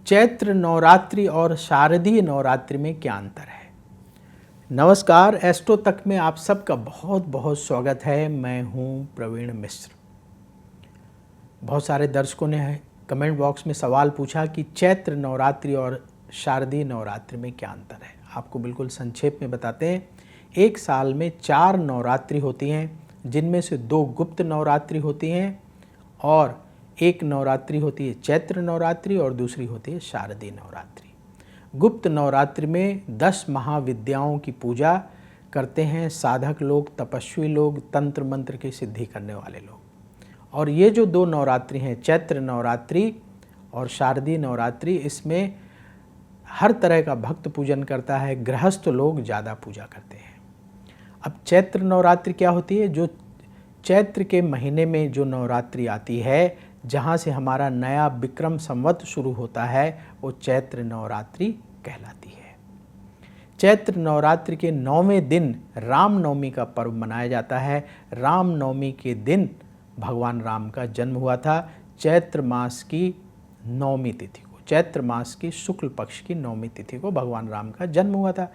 चैत्र नवरात्रि और शारदीय नवरात्रि में क्या अंतर है। नमस्कार, एस्ट्रो तक में आप सबका बहुत बहुत स्वागत है। मैं हूं प्रवीण मिश्र। बहुत सारे दर्शकों ने कमेंट बॉक्स में सवाल पूछा कि चैत्र नवरात्रि और शारदीय नवरात्रि में क्या अंतर है। आपको बिल्कुल संक्षेप में बताते हैं। एक साल में 4 नवरात्रि होती हैं, जिनमें से 2 गुप्त नवरात्रि होती हैं और एक नवरात्रि होती है चैत्र नवरात्रि और दूसरी होती है शारदीय नवरात्रि। गुप्त नवरात्रि में 10 महाविद्याओं की पूजा करते हैं साधक लोग, तपस्वी लोग, तंत्र मंत्र की सिद्धि करने वाले लोग। और ये जो 2 नवरात्रि हैं, चैत्र नवरात्रि और शारदीय नवरात्रि, इसमें हर तरह का भक्त पूजन करता है, गृहस्थ लोग ज़्यादा पूजा करते हैं। अब चैत्र नवरात्रि क्या होती है? जो चैत्र के महीने में जो नवरात्रि आती है, जहाँ से हमारा नया विक्रम संवत शुरू होता है, वो चैत्र नवरात्रि कहलाती है। चैत्र नवरात्रि के 9वें दिन रामनवमी का पर्व मनाया जाता है। रामनवमी के दिन भगवान राम का जन्म हुआ था। चैत्र मास की 9वीं तिथि को, चैत्र मास की शुक्ल पक्ष की 9वीं तिथि को भगवान राम का जन्म हुआ था।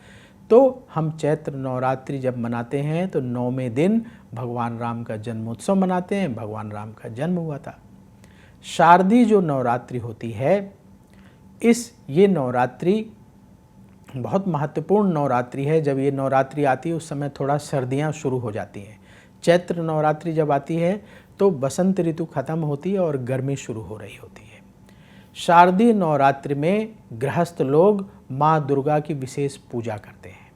तो हम चैत्र नवरात्रि जब मनाते हैं तो 9वें दिन भगवान राम का जन्मोत्सव मनाते हैं। भगवान राम का जन्म हुआ था। शारदीय जो नवरात्रि होती है, ये नवरात्रि बहुत महत्वपूर्ण नवरात्रि है। जब ये नवरात्रि आती है उस समय थोड़ा सर्दियां शुरू हो जाती हैं। चैत्र नवरात्रि जब आती है तो बसंत ऋतु खत्म होती है और गर्मी शुरू हो रही होती है। शारदीय नवरात्रि में गृहस्थ लोग माँ दुर्गा की विशेष पूजा करते हैं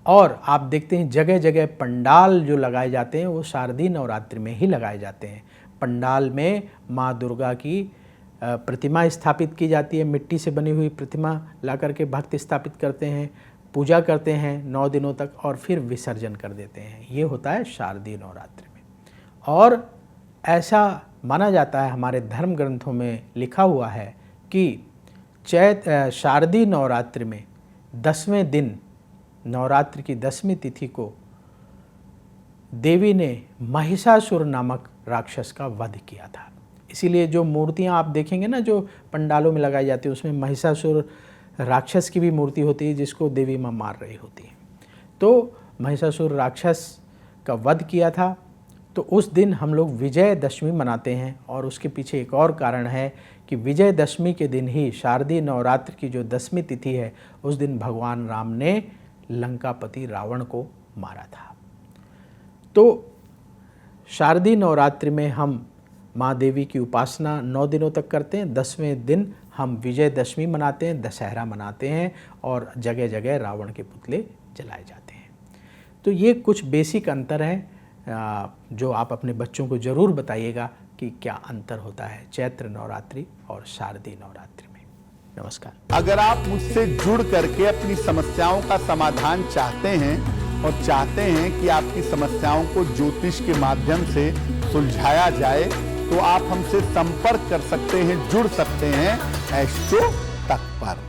और आप देखते हैं जगह जगह पंडाल जो लगाए जाते हैं वो शारदीय नवरात्रि में ही लगाए जाते हैं। पंडाल में माँ दुर्गा की प्रतिमा स्थापित की जाती है। मिट्टी से बनी हुई प्रतिमा ला करके भक्त स्थापित करते हैं, पूजा करते हैं 9 दिनों तक और फिर विसर्जन कर देते हैं। ये होता है शारदीय नवरात्रि में। और ऐसा माना जाता है, हमारे धर्म ग्रंथों में लिखा हुआ है कि शारदीय नवरात्रि में 10वें दिन, नवरात्रि की 10वीं तिथि को देवी ने महिषासुर नामक राक्षस का वध किया था। इसीलिए जो मूर्तियां आप देखेंगे ना, जो पंडालों में लगाई जाती है, उसमें महिषासुर राक्षस की भी मूर्ति होती है जिसको देवी माँ मार रही होती है। तो महिषासुर राक्षस का वध किया था। तो उस दिन हम लोग विजयदशमी मनाते हैं और उसके पीछे एक और कारण है कि विजयदशमी के दिन ही शारदीय नवरात्रि की जो 10वीं तिथि है, उस दिन भगवान राम ने लंकापति रावण को मारा था। तो शारदीय नवरात्रि में हम माँ देवी की उपासना 9 दिनों तक करते हैं। 10वें दिन हम विजयदशमी मनाते हैं, दशहरा मनाते हैं और जगह जगह रावण के पुतले जलाए जाते हैं। तो ये कुछ बेसिक अंतर हैं जो आप अपने बच्चों को ज़रूर बताइएगा कि क्या अंतर होता है चैत्र नवरात्रि और शारदीय नवरात्रि में। नमस्कार। अगर आप मुझसे जुड़ करके अपनी समस्याओं का समाधान चाहते हैं और चाहते हैं कि आपकी समस्याओं को ज्योतिष के माध्यम से सुलझाया जाए, तो आप हमसे संपर्क कर सकते हैं, जुड़ सकते हैं एस्ट्रो तक पर।